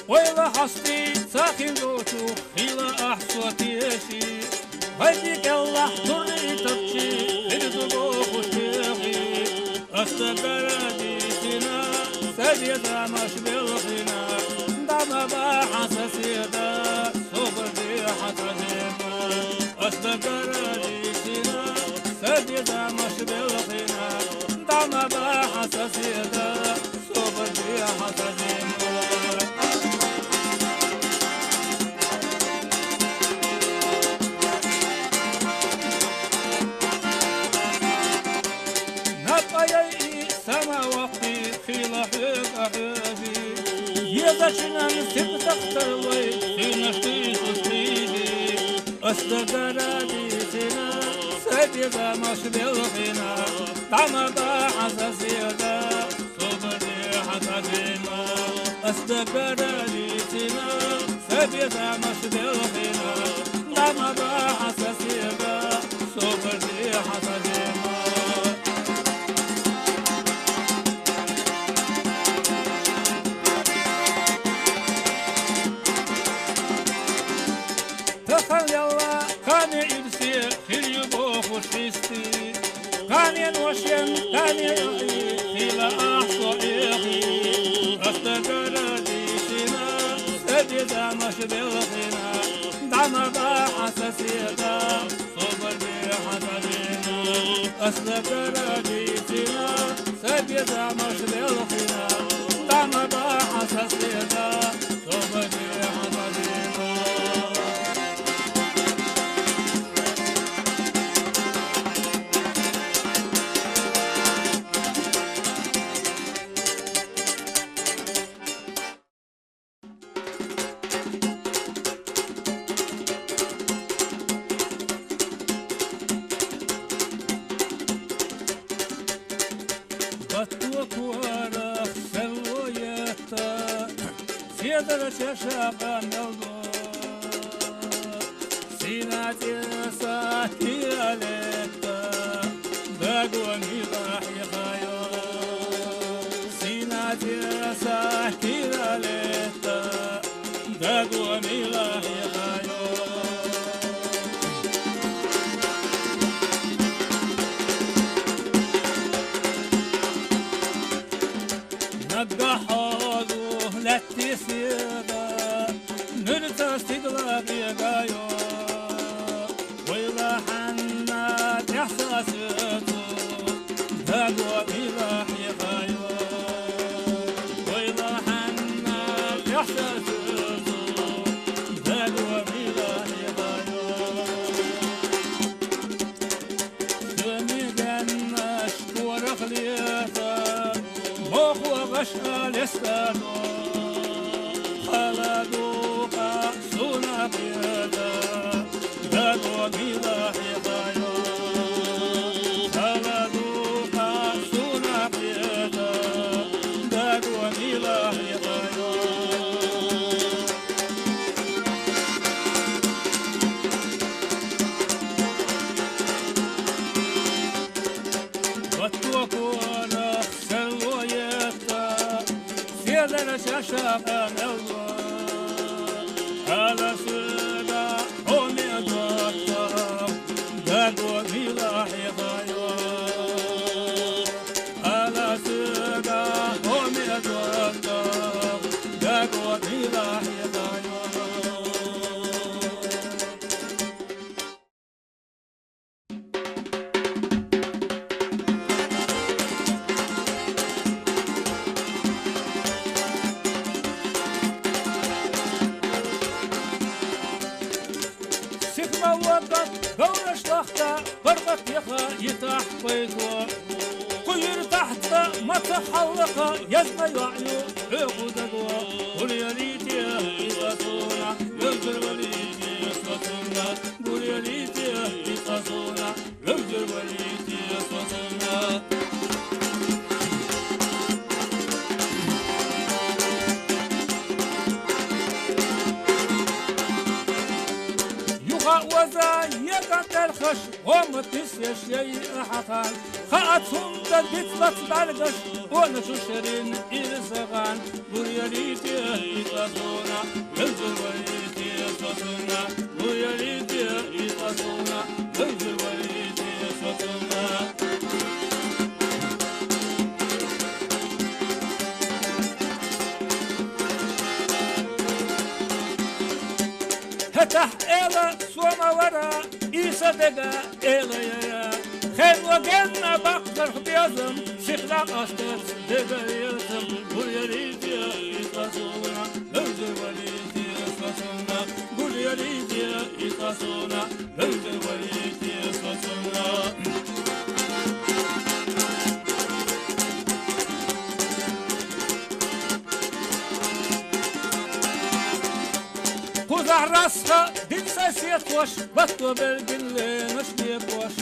ويلا حصتي ساخنوتو خيلا أحصوتيشي هديك الله تري تبكي هدو خشيخي أستقرادي سنا سجدا مش بالخنا دم بحساسيدا صبر دي حساسيدا أستقرادي سنا سجدا مش بالخنا دم بحساسيدا صبر دي حساسيدا سما وقتي خيلا حيق أحبي يدشنا نسيب تختر وي في نشتي تسليدي أستقرادي سنا سيدا مش بالخنا طعم بحساسيدا صبري حساسينا أستقرادي سنا سيدا مش بالخنا طعم بحساسيدا صبري حساسينا يلا كان يرسي خير يبوخ وشيستي كان ينوشن كان يغي خيلا أحصو إيخي أستقرادي سنا سجدا مش بالخنا دعنا بحساسيدا صبر بحساسينا أستقرادي سنا سجدا مش بالخنا دعنا بحساسيدا صبر بحساسينا بطوكوارا سلويتا سيدر شاشاقا نلو سيناتي ساكي عليتا باقوا ميضاحي خايو سيناتي ساكي عليتا باقوا ميضاحي خايو نقحوه لاتسيبا نرتا استقلاب يقايو ويلا حنات احساسيتو داقوا ميلاح يقايو ويلا حنات احساسيتو داقوا ميلاح يقايو سمي قناش ورخ ليتا وغشال يستانو خلدوقا سونا بيدا دادو ميلا حيطايو خلدوقا سونا بيدا دادو ميلا حيطايو بطوكونا سلويتا سيدنا شاشاقا نلو على سيدا حومي دوتا دادو ميلا حيطايو على سيدا حومي دوتا دادو ميلا حيطايو وقت قولش تختا برغت يخا يتاح بيتو كير ما تحلق يزمى يعيو اخذوا قول يا ريتي يقصونا يغفر وليتي يقصونا قول يا ريتي يقصونا يغفر وليتي يقصونا وزا يقتل خش ومتس يشي حقان خاطهم تدت بتبلغش ونشو شرين إرزغان برياليتي يقصونا ينزل وليتي يقصونا برياليتي يقصونا ينزل وليتي يقصونا فتح إلى سوما ورا إيسا دقا إلى يا خير وقلنا بقدر بيزم سيخلا أستاذ دقا يزم قول يا ريتي يقصونا لوزر وليتي يقصونا قول يا ريتي يقصونا لوزر وليتي يقصونا خذ راسها دنسا سيتوش بطو بالقلي نشلي بوش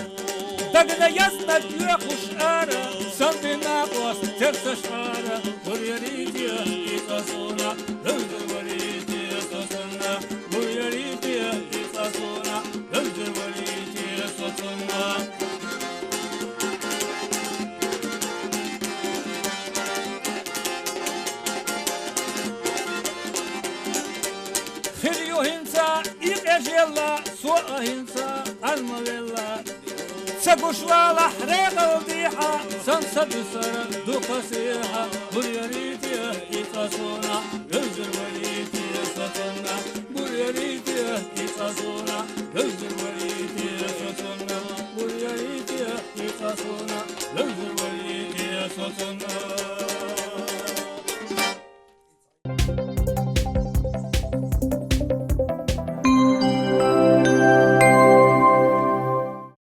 دقنا يزنا بيوخش آرا سلبنا بوش ترسش آرا وريريتي يقصونا لوزر وريتي يقصونا وريريتي يقصونا لوزر وريتي يقصونا خليو هنسا إيجيلا سوء هنسا المويلا سقوشوالا حريق الضيحة سنسا بسر دوقا سيحة برياليتي يقصونا يوزر وليتي يقصونا برياليتي يقصونا يوزر وليتي يقصونا برياليتي يقصونا يوزر وليتي يقصونا